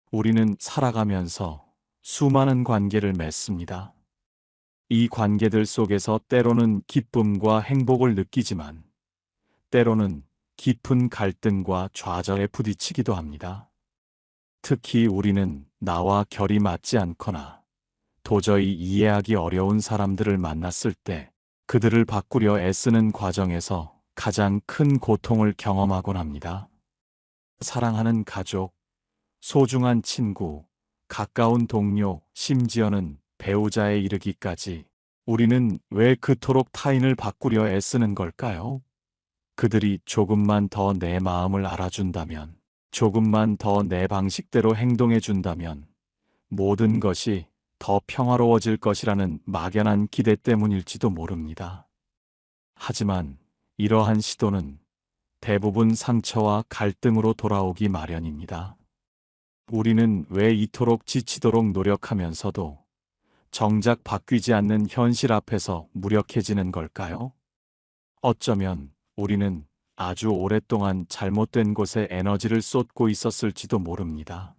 우리는 살아가면서 수많은 관계를 맺습니다. 이 관계들 속에서 때로는 기쁨과 행복을 느끼지만 때로는 깊은 갈등과 좌절에 부딪히기도 합니다. 특히 우리는 나와 결이 맞지 않거나 도저히 이해하기 어려운 사람들을 만났을 때 그들을 바꾸려 애쓰는 과정에서 가장 큰 고통을 경험하곤 합니다. 사랑하는 가족, 소중한 친구, 가까운 동료, 심지어는 배우자에 이르기까지 우리는 왜 그토록 타인을 바꾸려 애쓰는 걸까요? 그들이 조금만 더 내 마음을 알아준다면, 조금만 더 내 방식대로 행동해준다면, 모든 것이 더 평화로워질 것이라는 막연한 기대 때문일지도 모릅니다. 하지만 이러한 시도는 대부분 상처와 갈등으로 돌아오기 마련입니다. 우리는 왜 이토록 지치도록 노력하면서도 정작 바뀌지 않는 현실 앞에서 무력해지는 걸까요? 어쩌면 우리는 아주 오랫동안 잘못된 곳에 에너지를 쏟고 있었을지도 모릅니다.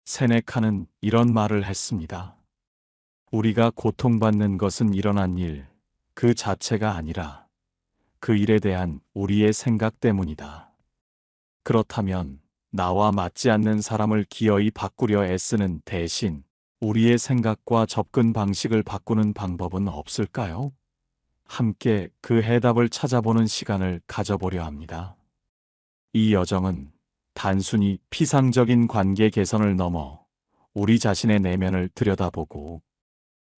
세네카는 이런 말을 했습니다. 우리가 고통받는 것은 일어난 일, 그 자체가 아니라 그 일에 대한 우리의 생각 때문이다. 그렇다면 나와 맞지 않는 사람을 기어이 바꾸려 애쓰는 대신 우리의 생각과 접근 방식을 바꾸는 방법은 없을까요? 함께 그 해답을 찾아보는 시간을 가져보려 합니다. 이 여정은 단순히 피상적인 관계 개선을 넘어 우리 자신의 내면을 들여다보고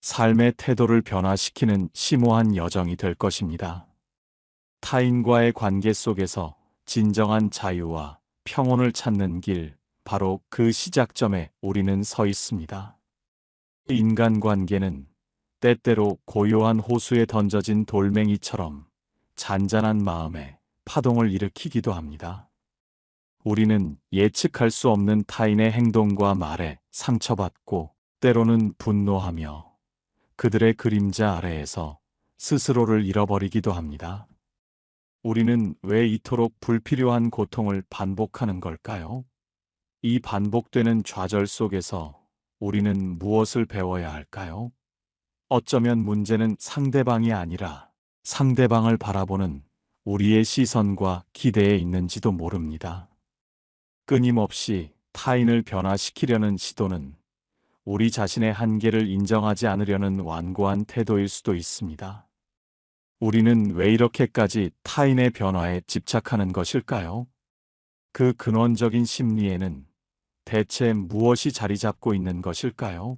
삶의 태도를 변화시키는 심오한 여정이 될 것입니다. 타인과의 관계 속에서 진정한 자유와 평온을 찾는 길, 바로 그 시작점에 우리는 서 있습니다. 인간관계는 때때로 고요한 호수에 던져진 돌멩이처럼 잔잔한 마음에 파동을 일으키기도 합니다. 우리는 예측할 수 없는 타인의 행동과 말에 상처받고 때로는 분노하며 그들의 그림자 아래에서 스스로를 잃어버리기도 합니다. 우리는 왜 이토록 불필요한 고통을 반복하는 걸까요? 이 반복되는 좌절 속에서 우리는 무엇을 배워야 할까요? 어쩌면 문제는 상대방이 아니라 상대방을 바라보는 우리의 시선과 기대에 있는지도 모릅니다. 끊임없이 타인을 변화시키려는 시도는 우리 자신의 한계를 인정하지 않으려는 완고한 태도일 수도 있습니다. 우리는 왜 이렇게까지 타인의 변화에 집착하는 것일까요? 그 근원적인 심리에는 대체 무엇이 자리 잡고 있는 것일까요?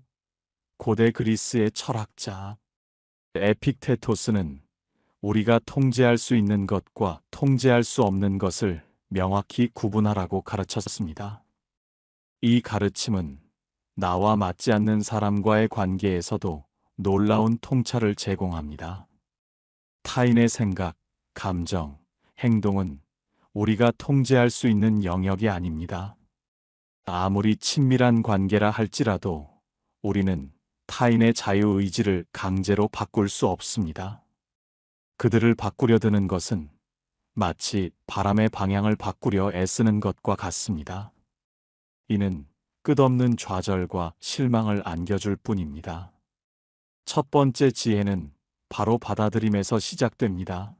고대 그리스의 철학자 에픽테토스는 우리가 통제할 수 있는 것과 통제할 수 없는 것을 명확히 구분하라고 가르쳤습니다. 이 가르침은 나와 맞지 않는 사람과의 관계에서도 놀라운 통찰을 제공합니다. 타인의 생각, 감정, 행동은 우리가 통제할 수 있는 영역이 아닙니다. 아무리 친밀한 관계라 할지라도 우리는 타인의 자유의지를 강제로 바꿀 수 없습니다. 그들을 바꾸려 드는 것은 마치 바람의 방향을 바꾸려 애쓰는 것과 같습니다. 이는 끝없는 좌절과 실망을 안겨줄 뿐입니다. 첫 번째 지혜는 바로 받아들임에서 시작됩니다.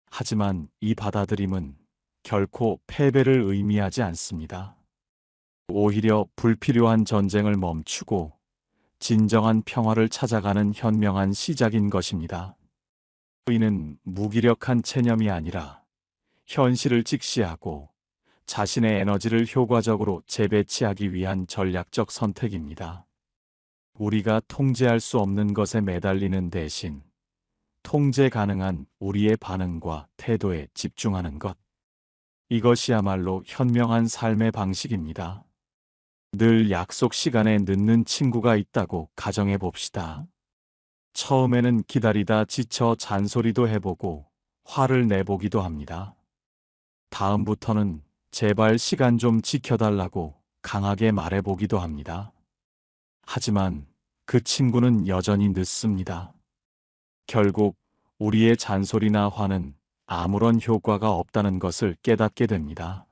하지만 이 받아들임은 결코 패배를 의미하지 않습니다. 오히려 불필요한 전쟁을 멈추고 진정한 평화를 찾아가는 현명한 시작인 것입니다. 이는 무기력한 체념이 아니라 현실을 직시하고 자신의 에너지를 효과적으로 재배치하기 위한 전략적 선택입니다. 우리가 통제할 수 없는 것에 매달리는 대신 통제 가능한 우리의 반응과 태도에 집중하는 것. 이것이야말로 현명한 삶의 방식입니다. 늘 약속 시간에 늦는 친구가 있다고 가정해 봅시다. 처음에는 기다리다 지쳐 잔소리도 해보고 화를 내보기도 합니다. 다음부터는 제발 시간 좀 지켜달라고 강하게 말해보기도 합니다. 하지만 그 친구는 여전히 늦습니다. 결국 우리의 잔소리나 화는 아무런 효과가 없다는 것을 깨닫게 됩니다.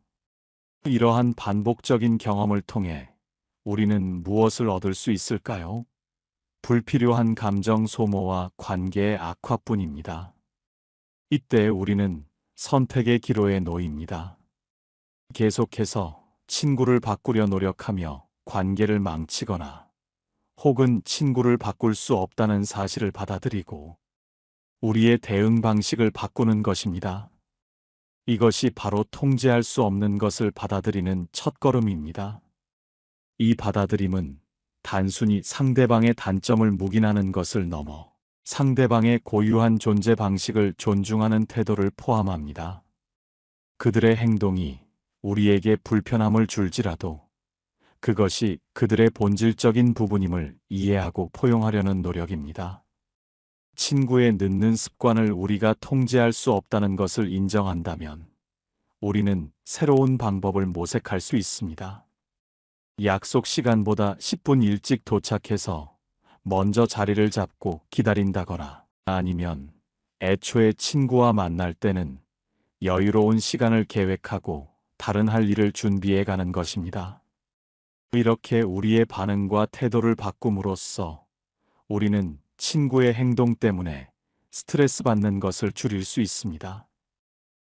이러한 반복적인 경험을 통해 우리는 무엇을 얻을 수 있을까요? 불필요한 감정 소모와 관계의 악화뿐입니다. 이때 우리는 선택의 기로에 놓입니다. 계속해서 친구를 바꾸려 노력하며 관계를 망치거나 혹은 친구를 바꿀 수 없다는 사실을 받아들이고 우리의 대응 방식을 바꾸는 것입니다. 이것이 바로 통제할 수 없는 것을 받아들이는 첫걸음입니다. 이 받아들임은 단순히 상대방의 단점을 묵인하는 것을 넘어 상대방의 고유한 존재 방식을 존중하는 태도를 포함합니다. 그들의 행동이 우리에게 불편함을 줄지라도 그것이 그들의 본질적인 부분임을 이해하고 포용하려는 노력입니다. 친구의 늦는 습관을 우리가 통제할 수 없다는 것을 인정한다면 우리는 새로운 방법을 모색할 수 있습니다. 약속 시간보다 10분 일찍 도착해서 먼저 자리를 잡고 기다린다거나 아니면 애초에 친구와 만날 때는 여유로운 시간을 계획하고 다른 할 일을 준비해 가는 것입니다. 이렇게 우리의 반응과 태도를 바꿈으로써 우리는 친구의 행동 때문에 스트레스 받는 것을 줄일 수 있습니다.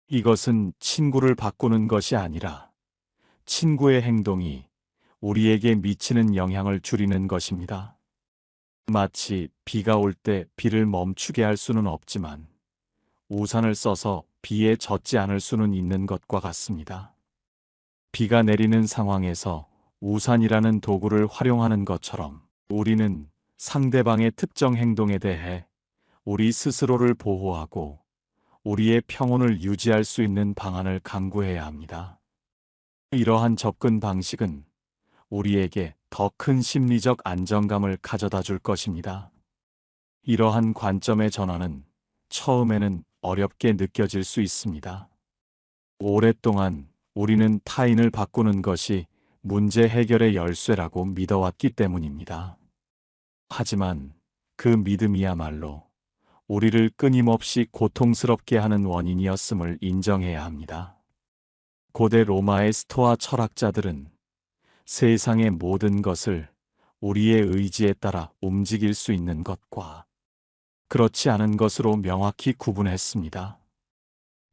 이것은 친구를 바꾸는 것이 아니라 친구의 행동이 우리에게 미치는 영향을 줄이는 것입니다. 마치 비가 올 때 비를 멈추게 할 수는 없지만 우산을 써서 비에 젖지 않을 수는 있는 것과 같습니다. 비가 내리는 상황에서 우산이라는 도구를 활용하는 것처럼 우리는 상대방의 특정 행동에 대해 우리 스스로를 보호하고 우리의 평온을 유지할 수 있는 방안을 강구해야 합니다. 이러한 접근 방식은 우리에게 더 큰 심리적 안정감을 가져다 줄 것입니다. 이러한 관점의 전환은 처음에는 어렵게 느껴질 수 있습니다. 오랫동안 우리는 타인을 바꾸는 것이 문제 해결의 열쇠라고 믿어왔기 때문입니다. 하지만 그 믿음이야말로 우리를 끊임없이 고통스럽게 하는 원인이었음을 인정해야 합니다. 고대 로마의 스토아 철학자들은 세상의 모든 것을 우리의 의지에 따라 움직일 수 있는 것과 그렇지 않은 것으로 명확히 구분했습니다.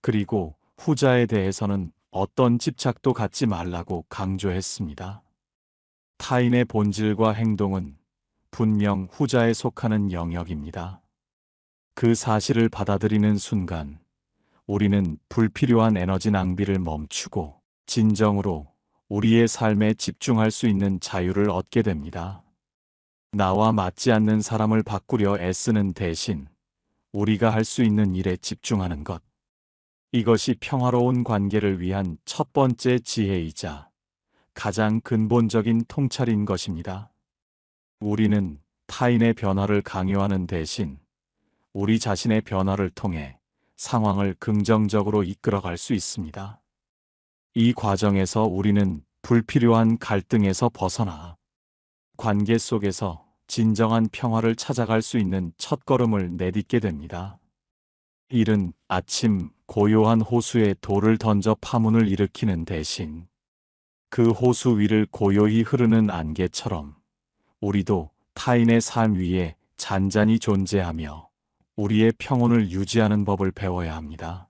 그리고 후자에 대해서는 어떤 집착도 갖지 말라고 강조했습니다. 타인의 본질과 행동은 분명 후자에 속하는 영역입니다. 그 사실을 받아들이는 순간 우리는 불필요한 에너지 낭비를 멈추고 진정으로 우리의 삶에 집중할 수 있는 자유를 얻게 됩니다. 나와 맞지 않는 사람을 바꾸려 애쓰는 대신 우리가 할 수 있는 일에 집중하는 것. 이것이 평화로운 관계를 위한 첫 번째 지혜이자 가장 근본적인 통찰인 것입니다. 우리는 타인의 변화를 강요하는 대신 우리 자신의 변화를 통해 상황을 긍정적으로 이끌어갈 수 있습니다. 이 과정에서 우리는 불필요한 갈등에서 벗어나 관계 속에서 진정한 평화를 찾아갈 수 있는 첫걸음을 내딛게 됩니다. 이른 아침 고요한 호수에 돌을 던져 파문을 일으키는 대신 그 호수 위를 고요히 흐르는 안개처럼 우리도 타인의 삶 위에 잔잔히 존재하며 우리의 평온을 유지하는 법을 배워야 합니다.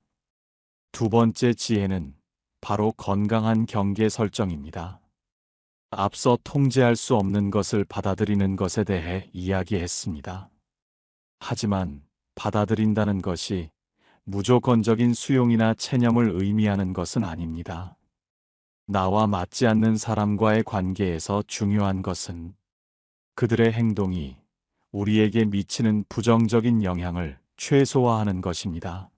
두 번째 지혜는 바로 건강한 경계 설정입니다. 앞서 통제할 수 없는 것을 받아들이는 것에 대해 이야기했습니다. 하지만 받아들인다는 것이 무조건적인 수용이나 체념을 의미하는 것은 아닙니다. 나와 맞지 않는 사람과의 관계에서 중요한 것은 그들의 행동이 우리에게 미치는 부정적인 영향을 최소화하는 것입니다.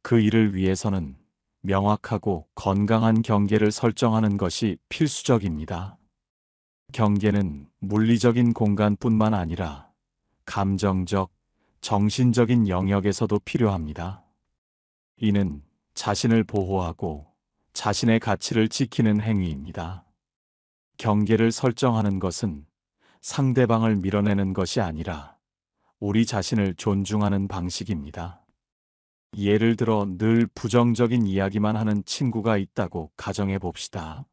그 일을 위해서는 명확하고 건강한 경계를 설정하는 것이 필수적입니다. 경계는 물리적인 공간뿐만 아니라 감정적, 정신적인 영역에서도 필요합니다. 이는 자신을 보호하고 자신의 가치를 지키는 행위입니다. 경계를 설정하는 것은 상대방을 밀어내는 것이 아니라 우리 자신을 존중하는 방식입니다. 예를 들어 늘 부정적인 이야기만 하는 친구가 있다고 가정해 봅시다.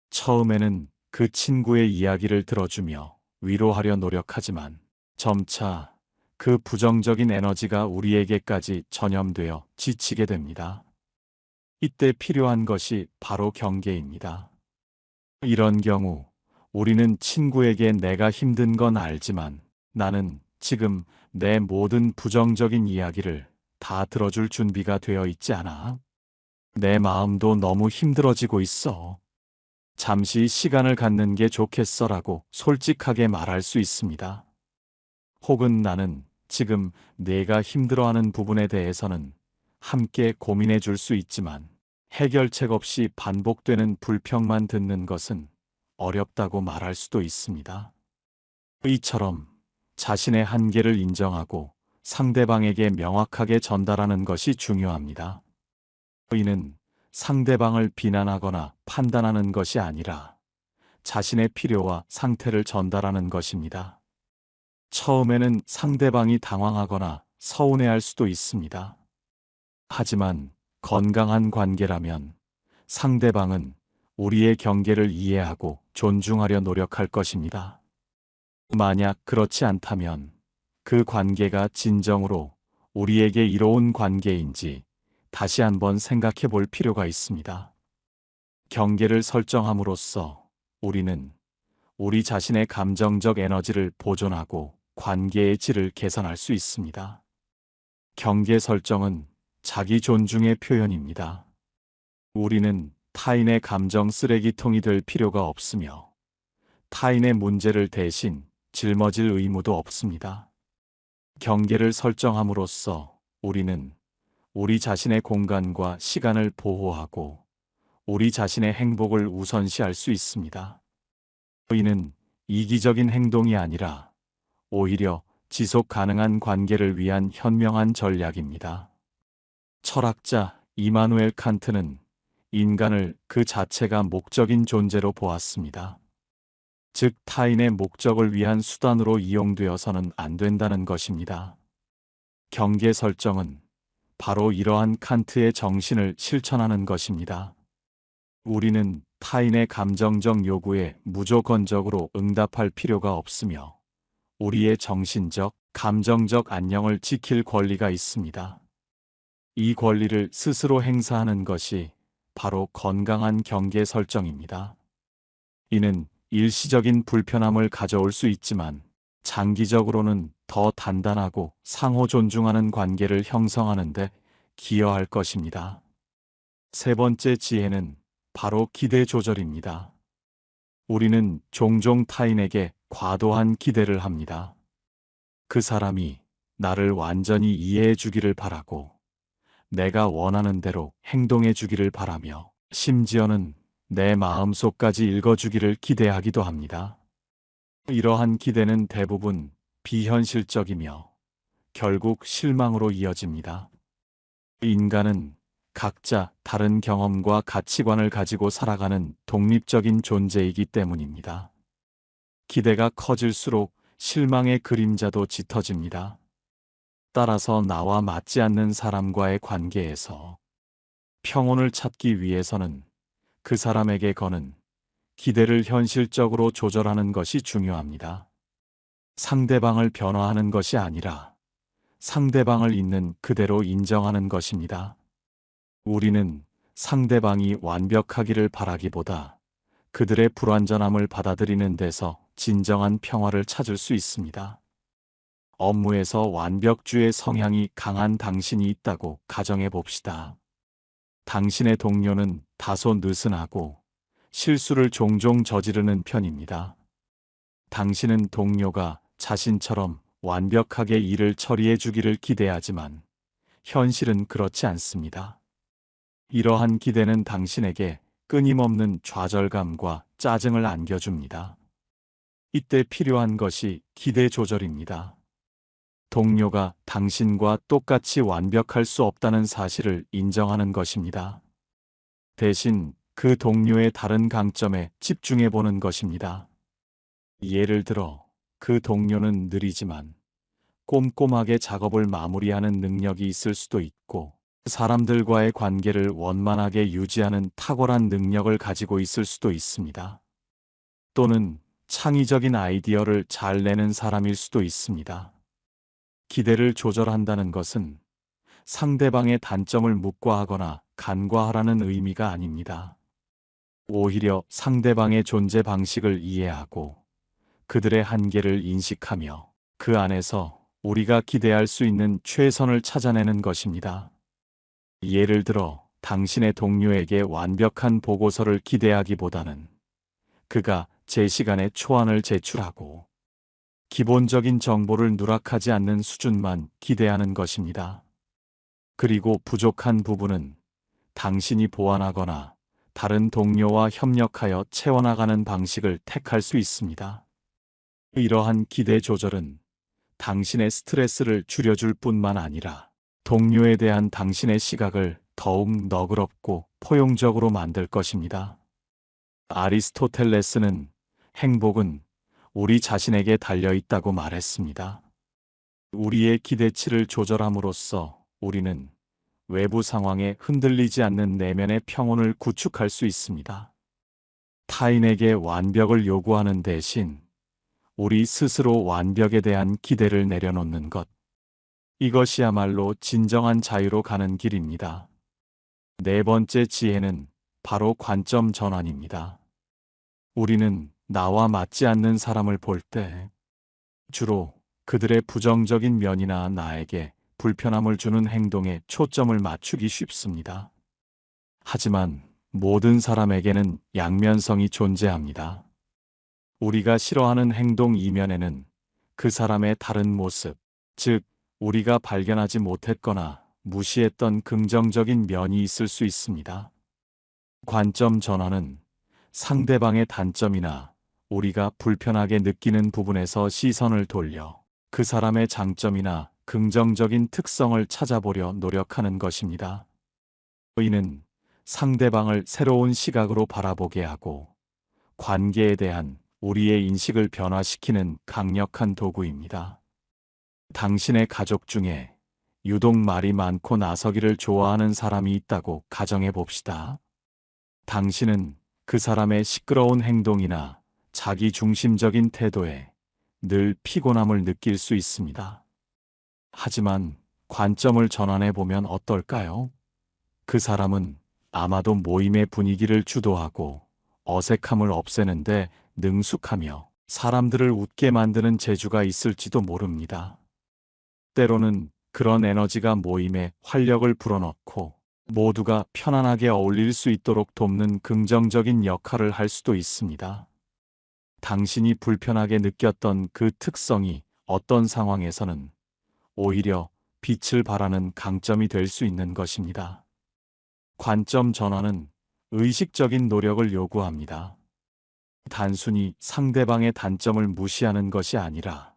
처음에는 그 친구의 이야기를 들어주며 위로하려 노력하지만 점차 그 부정적인 에너지가 우리에게까지 전염되어 지치게 됩니다. 이때 필요한 것이 바로 경계입니다. 이런 경우 우리는 친구에게 내가 힘든 건 알지만 나는 지금 내 모든 부정적인 이야기를 다 들어줄 준비가 되어 있지 않아. 내 마음도 너무 힘들어지고 있어. 잠시 시간을 갖는 게 좋겠어라고 솔직하게 말할 수 있습니다. 혹은 나는 지금 내가 힘들어하는 부분에 대해서는 함께 고민해 줄 수 있지만 해결책 없이 반복되는 불평만 듣는 것은 어렵다고 말할 수도 있습니다. 이처럼 자신의 한계를 인정하고 상대방에게 명확하게 전달하는 것이 중요합니다. 이는 상대방을 비난하거나 판단하는 것이 아니라 자신의 필요와 상태를 전달하는 것입니다. 처음에는 상대방이 당황하거나 서운해할 수도 있습니다. 하지만 건강한 관계라면 상대방은 우리의 경계를 이해하고 존중하려 노력할 것입니다. 만약 그렇지 않다면 그 관계가 진정으로 우리에게 이로운 관계인지 다시 한번 생각해 볼 필요가 있습니다. 경계를 설정함으로써 우리는 우리 자신의 감정적 에너지를 보존하고 관계의 질을 개선할 수 있습니다. 경계 설정은 자기 존중의 표현입니다. 우리는 타인의 감정 쓰레기통이 될 필요가 없으며 타인의 문제를 대신 짊어질 의무도 없습니다. 경계를 설정함으로써 우리는 우리 자신의 공간과 시간을 보호하고 우리 자신의 행복을 우선시할 수 있습니다. 이는 이기적인 행동이 아니라 오히려 지속 가능한 관계를 위한 현명한 전략입니다. 철학자 이마누엘 칸트는 인간을 그 자체가 목적인 존재로 보았습니다. 즉, 타인의 목적을 위한 수단으로 이용되어서는 안 된다는 것입니다. 경계 설정은 바로 이러한 칸트의 정신을 실천하는 것입니다. 우리는 타인의 감정적 요구에 무조건적으로 응답할 필요가 없으며 우리의 정신적, 감정적 안녕을 지킬 권리가 있습니다. 이 권리를 스스로 행사하는 것이 바로 건강한 경계 설정입니다. 이는 일시적인 불편함을 가져올 수 있지만 장기적으로는 더 단단하고 상호 존중하는 관계를 형성하는 데 기여할 것입니다. 세 번째 지혜는 바로 기대 조절입니다. 우리는 종종 타인에게 과도한 기대를 합니다. 그 사람이 나를 완전히 이해해 주기를 바라고 내가 원하는 대로 행동해 주기를 바라며 심지어는 내 마음속까지 읽어주기를 기대하기도 합니다. 이러한 기대는 대부분 비현실적이며 결국 실망으로 이어집니다. 인간은 각자 다른 경험과 가치관을 가지고 살아가는 독립적인 존재이기 때문입니다. 기대가 커질수록 실망의 그림자도 짙어집니다. 따라서 나와 맞지 않는 사람과의 관계에서 평온을 찾기 위해서는 그 사람에게 거는 기대를 현실적으로 조절하는 것이 중요합니다. 상대방을 변화하는 것이 아니라 상대방을 있는 그대로 인정하는 것입니다. 우리는 상대방이 완벽하기를 바라기보다 그들의 불완전함을 받아들이는 데서 진정한 평화를 찾을 수 있습니다. 업무에서 완벽주의 성향이 강한 당신이 있다고 가정해 봅시다. 당신의 동료는 다소 느슨하고 실수를 종종 저지르는 편입니다. 당신은 동료가 자신처럼 완벽하게 일을 처리해 주기를 기대하지만 현실은 그렇지 않습니다. 이러한 기대는 당신에게 끊임없는 좌절감과 짜증을 안겨줍니다. 이때 필요한 것이 기대 조절입니다. 동료가 당신과 똑같이 완벽할 수 없다는 사실을 인정하는 것입니다. 대신 그 동료의 다른 강점에 집중해 보는 것입니다. 예를 들어 그 동료는 느리지만 꼼꼼하게 작업을 마무리하는 능력이 있을 수도 있고, 사람들과의 관계를 원만하게 유지하는 탁월한 능력을 가지고 있을 수도 있습니다. 또는 창의적인 아이디어를 잘 내는 사람일 수도 있습니다. 기대를 조절한다는 것은 상대방의 단점을 묵과하거나 간과하라는 의미가 아닙니다. 오히려 상대방의 존재 방식을 이해하고 그들의 한계를 인식하며 그 안에서 우리가 기대할 수 있는 최선을 찾아내는 것입니다. 예를 들어, 당신의 동료에게 완벽한 보고서를 기대하기보다는 그가 제 시간에 초안을 제출하고 기본적인 정보를 누락하지 않는 수준만 기대하는 것입니다. 그리고 부족한 부분은 당신이 보완하거나 다른 동료와 협력하여 채워나가는 방식을 택할 수 있습니다. 이러한 기대 조절은 당신의 스트레스를 줄여줄 뿐만 아니라 동료에 대한 당신의 시각을 더욱 너그럽고 포용적으로 만들 것입니다. 아리스토텔레스는 행복은 우리 자신에게 달려 있다고 말했습니다. 우리의 기대치를 조절함으로써 우리는 외부 상황에 흔들리지 않는 내면의 평온을 구축할 수 있습니다. 타인에게 완벽을 요구하는 대신 우리 스스로 완벽에 대한 기대를 내려놓는 것. 이것이야말로 진정한 자유로 가는 길입니다. 네 번째 지혜는 바로 관점 전환입니다. 우리는 나와 맞지 않는 사람을 볼 때 주로 그들의 부정적인 면이나 나에게 불편함을 주는 행동에 초점을 맞추기 쉽습니다. 하지만 모든 사람에게는 양면성이 존재합니다. 우리가 싫어하는 행동 이면에는 그 사람의 다른 모습, 즉, 우리가 발견하지 못했거나 무시했던 긍정적인 면이 있을 수 있습니다. 관점 전환은 상대방의 단점이나 우리가 불편하게 느끼는 부분에서 시선을 돌려 그 사람의 장점이나 긍정적인 특성을 찾아보려 노력하는 것입니다. 이는 상대방을 새로운 시각으로 바라보게 하고 관계에 대한 우리의 인식을 변화시키는 강력한 도구입니다. 당신의 가족 중에 유독 말이 많고 나서기를 좋아하는 사람이 있다고 가정해 봅시다. 당신은 그 사람의 시끄러운 행동이나 자기 중심적인 태도에 늘 피곤함을 느낄 수 있습니다. 하지만 관점을 전환해 보면 어떨까요? 그 사람은 아마도 모임의 분위기를 주도하고 어색함을 없애는데 능숙하며 사람들을 웃게 만드는 재주가 있을지도 모릅니다. 때로는 그런 에너지가 모임에 활력을 불어넣고 모두가 편안하게 어울릴 수 있도록 돕는 긍정적인 역할을 할 수도 있습니다. 당신이 불편하게 느꼈던 그 특성이 어떤 상황에서는 오히려 빛을 발하는 강점이 될 수 있는 것입니다. 관점 전환은 의식적인 노력을 요구합니다. 단순히 상대방의 단점을 무시하는 것이 아니라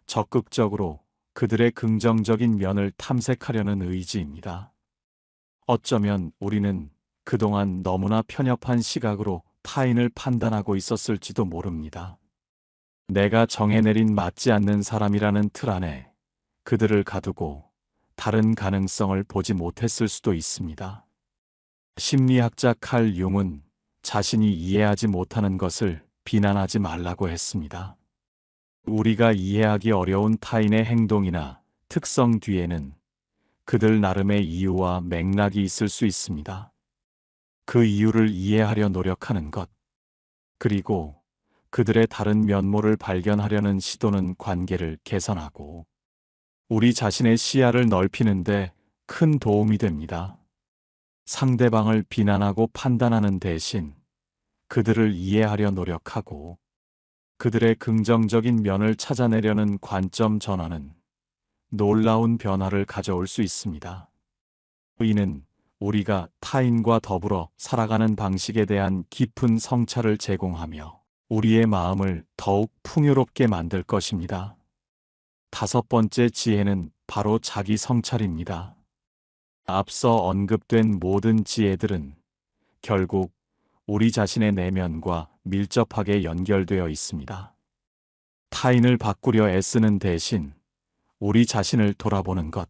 적극적으로 그들의 긍정적인 면을 탐색하려는 의지입니다. 어쩌면 우리는 그동안 너무나 편협한 시각으로 타인을 판단하고 있었을지도 모릅니다. 내가 정해내린 맞지 않는 사람이라는 틀 안에 그들을 가두고 다른 가능성을 보지 못했을 수도 있습니다. 심리학자 칼 융은 자신이 이해하지 못하는 것을 비난하지 말라고 했습니다. 우리가 이해하기 어려운 타인의 행동이나 특성 뒤에는 그들 나름의 이유와 맥락이 있을 수 있습니다. 그 이유를 이해하려 노력하는 것, 그리고 그들의 다른 면모를 발견하려는 시도는 관계를 개선하고 우리 자신의 시야를 넓히는데 큰 도움이 됩니다. 상대방을 비난하고 판단하는 대신 그들을 이해하려 노력하고 그들의 긍정적인 면을 찾아내려는 관점 전환은 놀라운 변화를 가져올 수 있습니다. 이는 우리가 타인과 더불어 살아가는 방식에 대한 깊은 성찰을 제공하며 우리의 마음을 더욱 풍요롭게 만들 것입니다. 다섯 번째 지혜는 바로 자기 성찰입니다. 앞서 언급된 모든 지혜들은 결국 우리 자신의 내면과 밀접하게 연결되어 있습니다. 타인을 바꾸려 애쓰는 대신 우리 자신을 돌아보는 것.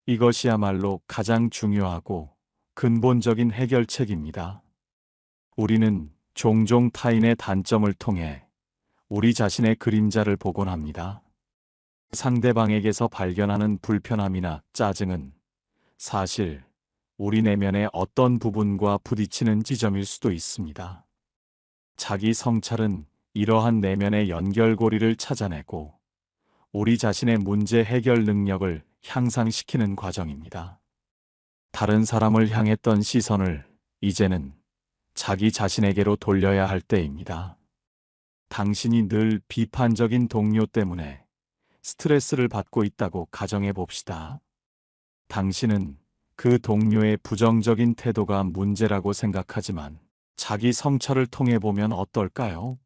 이것이야말로 가장 중요하고 근본적인 해결책입니다. 우리는 종종 타인의 단점을 통해 우리 자신의 그림자를 보곤 합니다. 상대방에게서 발견하는 불편함이나 짜증은 사실 우리 내면의 어떤 부분과 부딪히는 지점일 수도 있습니다. 자기 성찰은 이러한 내면의 연결고리를 찾아내고 우리 자신의 문제 해결 능력을 향상시키는 과정입니다. 다른 사람을 향했던 시선을 이제는 자기 자신에게로 돌려야 할 때입니다. 당신이 늘 비판적인 동료 때문에 스트레스를 받고 있다고 가정해 봅시다. 당신은 그 동료의 부정적인 태도가 문제라고 생각하지만 자기 성찰을 통해 보면 어떨까요?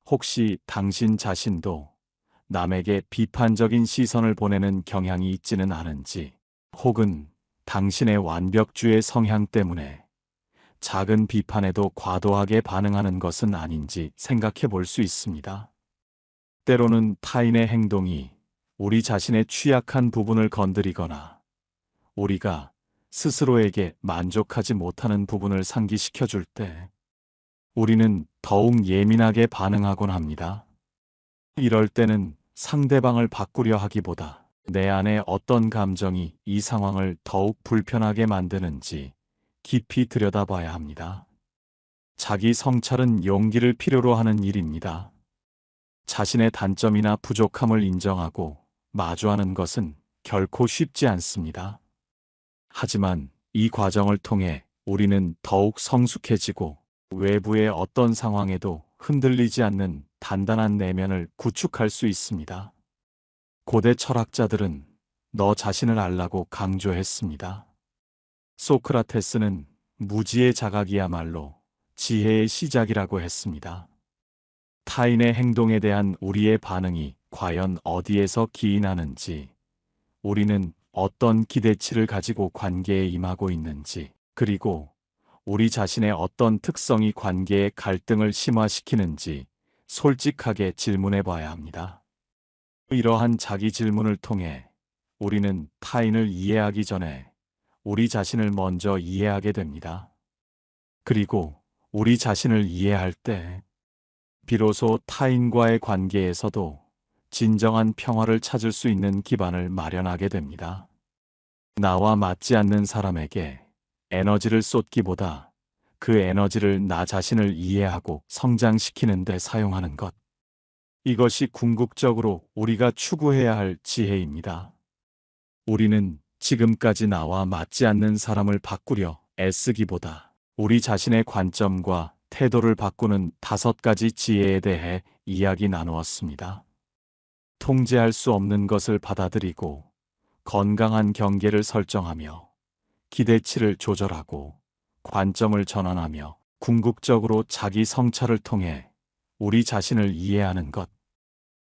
혹시 당신 자신도 남에게 비판적인 시선을 보내는 경향이 있지는 않은지, 혹은 당신의 완벽주의 성향 때문에 작은 비판에도 과도하게 반응하는 것은 아닌지 생각해 볼 수 있습니다. 때로는 타인의 행동이 우리 자신의 취약한 부분을 건드리거나 우리가 스스로에게 만족하지 못하는 부분을 상기시켜 줄 때 우리는 더욱 예민하게 반응하곤 합니다. 이럴 때는 상대방을 바꾸려 하기보다 내 안에 어떤 감정이 이 상황을 더욱 불편하게 만드는지 깊이 들여다봐야 합니다. 자기 성찰은 용기를 필요로 하는 일입니다. 자신의 단점이나 부족함을 인정하고 마주하는 것은 결코 쉽지 않습니다. 하지만 이 과정을 통해 우리는 더욱 성숙해지고 외부의 어떤 상황에도 흔들리지 않는 단단한 내면을 구축할 수 있습니다. 고대 철학자들은 너 자신을 알라고 강조했습니다. 소크라테스는 무지의 자각이야말로 지혜의 시작이라고 했습니다. 타인의 행동에 대한 우리의 반응이 과연 어디에서 기인하는지, 우리는 어떤 기대치를 가지고 관계에 임하고 있는지, 그리고 우리 자신의 어떤 특성이 관계의 갈등을 심화시키는지 솔직하게 질문해 봐야 합니다. 이러한 자기 질문을 통해 우리는 타인을 이해하기 전에 우리 자신을 먼저 이해하게 됩니다. 그리고 우리 자신을 이해할 때 비로소 타인과의 관계에서도 진정한 평화를 찾을 수 있는 기반을 마련하게 됩니다. 나와 맞지 않는 사람에게 에너지를 쏟기보다 그 에너지를 나 자신을 이해하고 성장시키는 데 사용하는 것. 이것이 궁극적으로 우리가 추구해야 할 지혜입니다. 우리는 지금까지 나와 맞지 않는 사람을 바꾸려 애쓰기보다 우리 자신의 관점과 태도를 바꾸는 5가지 지혜에 대해 이야기 나누었습니다. 통제할 수 없는 것을 받아들이고 건강한 경계를 설정하며 기대치를 조절하고 관점을 전환하며 궁극적으로 자기 성찰을 통해 우리 자신을 이해하는 것.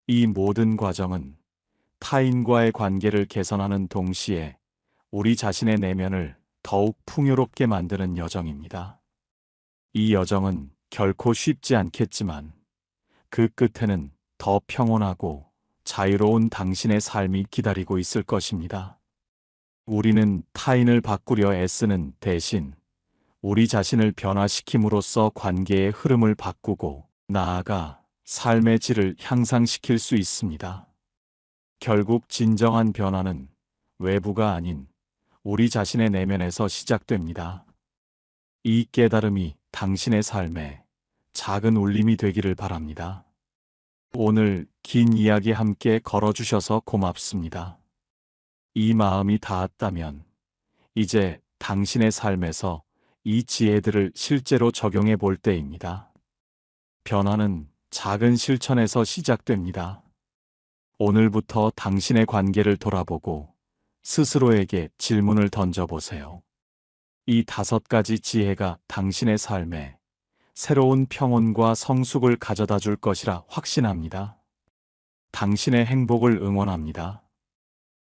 이 모든 과정은 타인과의 관계를 개선하는 동시에 우리 자신의 내면을 더욱 풍요롭게 만드는 여정입니다. 이 여정은 결코 쉽지 않겠지만 그 끝에는 더 평온하고 자유로운 당신의 삶이 기다리고 있을 것입니다. 우리는 타인을 바꾸려 애쓰는 대신 우리 자신을 변화시킴으로써 관계의 흐름을 바꾸고 나아가 삶의 질을 향상시킬 수 있습니다. 결국 진정한 변화는 외부가 아닌 우리 자신의 내면에서 시작됩니다. 이 깨달음이 당신의 삶에 작은 울림이 되기를 바랍니다. 오늘 긴 이야기 함께 걸어주셔서 고맙습니다. 이 마음이 닿았다면 이제 당신의 삶에서 이 지혜들을 실제로 적용해 볼 때입니다. 변화는 작은 실천에서 시작됩니다. 오늘부터 당신의 관계를 돌아보고 스스로에게 질문을 던져보세요. 이 5가지 지혜가 당신의 삶에 새로운 평온과 성숙을 가져다 줄 것이라 확신합니다. 당신의 행복을 응원합니다.